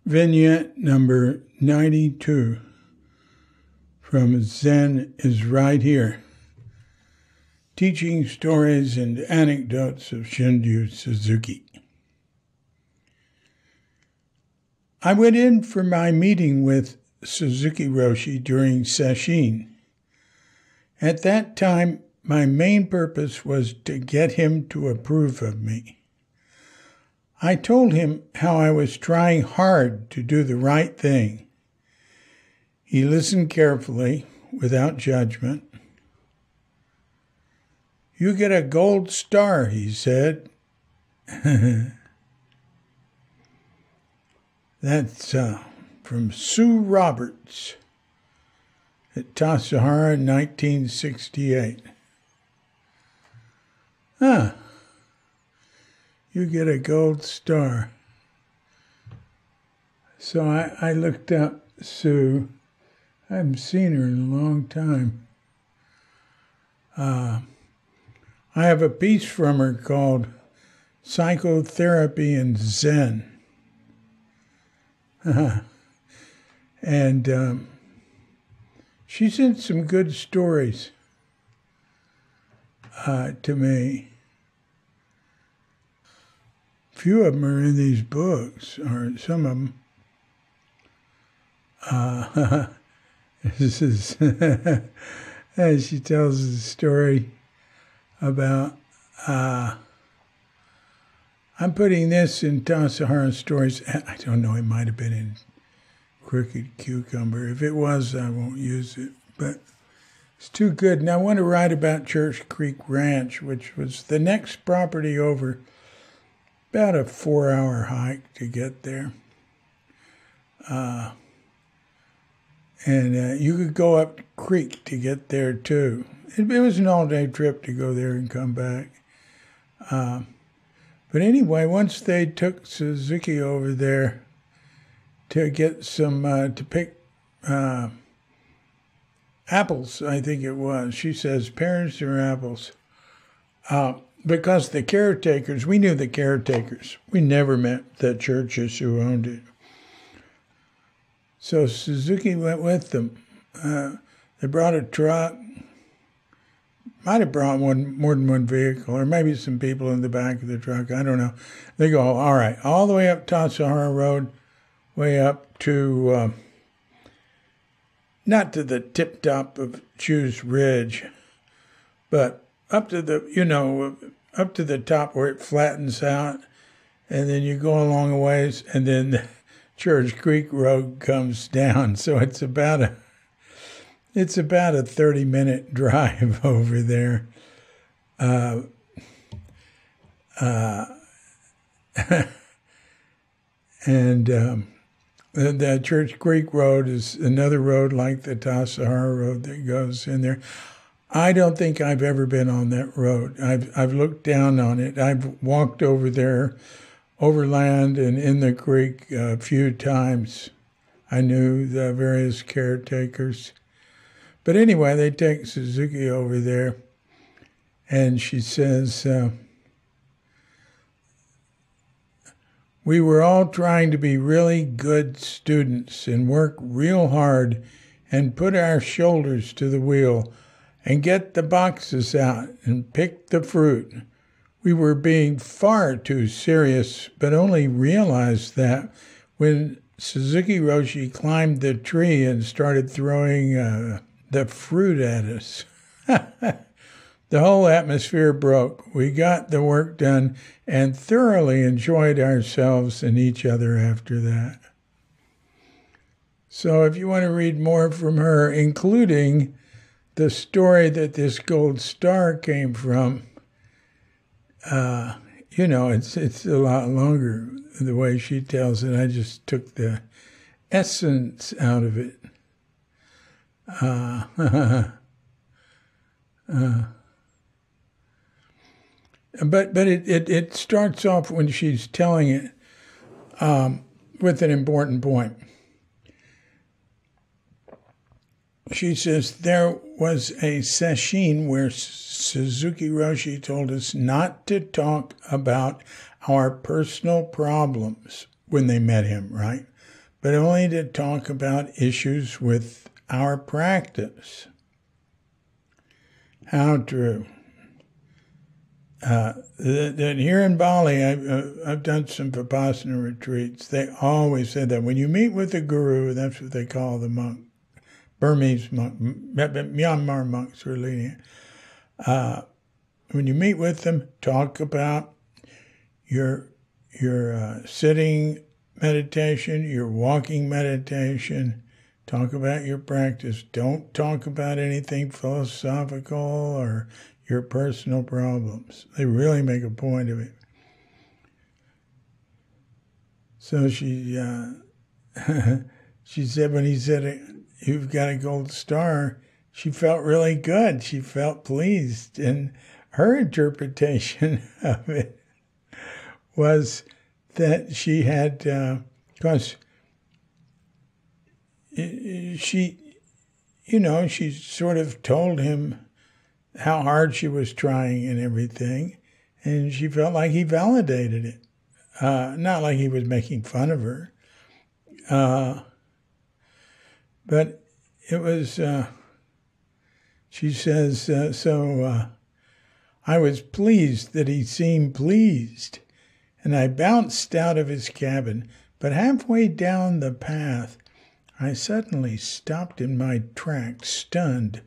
Vignette number 92 from Zen Is Right Here. Teaching Stories and Anecdotes of Shunryu Suzuki. I went in for my meeting with Suzuki Roshi during sesshin. At that time, my main purpose was to get him to approve of me. I told him how I was trying hard to do the right thing. He listened carefully, without judgment. "You get a gold star," he said. That's from Sue Roberts at Tassajara in 1968. You get a gold star. So I looked up Sue. I haven't seen her in a long time. I have a piece from her called Psychotherapy and Zen. And she sent some good stories to me. Few of them are in these books, or some of them. This is, as she tells the story about, I'm putting this in Tassajara Stories. I don't know, it might have been in Crooked Cucumber. If it was, I won't use it, but it's too good. And I want to write about Church Creek Ranch, which was the next property over. About a 4-hour hike to get there. And you could go up creek to get there too. It was an all-day trip to go there and come back. But anyway, once they took Suzuki over there to get some, to pick apples, I think it was. She says, pears or apples. Because the caretakers, we knew the caretakers. We never met the churches who owned it. So Suzuki went with them. They brought a truck. Might have brought more than one vehicle, or maybe some people in the back of the truck. I don't know. They go, all right, all the way up Tassajara Road, way up to, not to the tip top of Chews Ridge, but up to the, up to the top where it flattens out, and then you go along a ways, and then the Church Creek Road comes down. So it's about a 30-minute drive over there. And the Church Creek Road is another road like the Tassajara Road that goes in there. I don't think I've ever been on that road. I've looked down on it. I've walked over there, overland and in the creek a few times. I knew the various caretakers. But anyway, they take Suzuki over there, and she says, we were all trying to be really good students and work real hard and put our shoulders to the wheel and get the boxes out and pick the fruit. We were being far too serious, but only realized that when Suzuki Roshi climbed the tree and started throwing the fruit at us. The whole atmosphere broke. We got the work done and thoroughly enjoyed ourselves and each other after that. So if you want to read more from her, including the story that this gold star came from, it's a lot longer the way she tells it. I just took the essence out of it. But it starts off when she's telling it with an important point. She says, there was a sesshin where Suzuki Roshi told us not to talk about our personal problems when they met him, right? but only to talk about issues with our practice. How true. That here in Bali, I've done some Vipassana retreats. They always said that when you meet with the guru, that's what they call the monk, Burmese monk, Myanmar monks are leading it. When you meet with them, talk about your sitting meditation, your walking meditation. Talk about your practice. Don't talk about anything philosophical or your personal problems. They really make a point of it. So she said when he said, "You've got a gold star," she felt really good. She felt pleased. And her interpretation of it was that she had, because she sort of told him how hard she was trying and everything, and she felt like he validated it. Not like he was making fun of her. But it was, she says, I was pleased that he seemed pleased, and I bounced out of his cabin, but halfway down the path, I suddenly stopped in my tracks, stunned,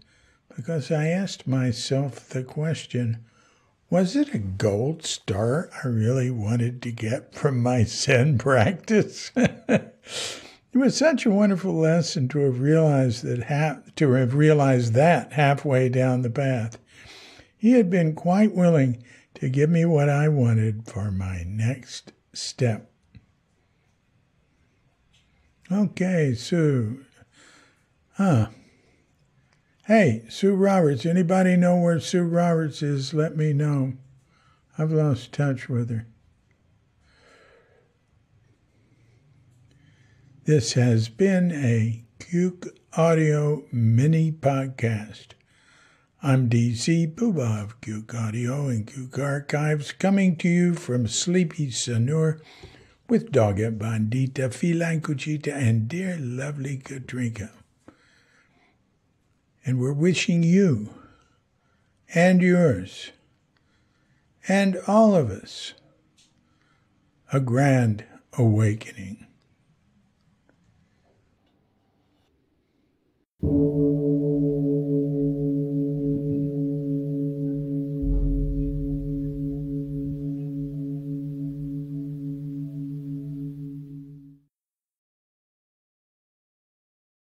because I asked myself the question, was it a gold star I really wanted to get from my Zen practice? It was such a wonderful lesson to have realized that halfway down the path. He had been quite willing to give me what I wanted for my next step. Okay, Sue. Hey, Sue Roberts. Anybody know where Sue Roberts is? Let me know. I've lost touch with her. This has been a Cuke Audio mini podcast. I'm DC Booba of Cuke Audio and Cuke Archives, coming to you from sleepy Sanur with Dogga Bandita, Feline Cuchita, and dear lovely Katrinka. And we're wishing you and yours and all of us a grand awakening.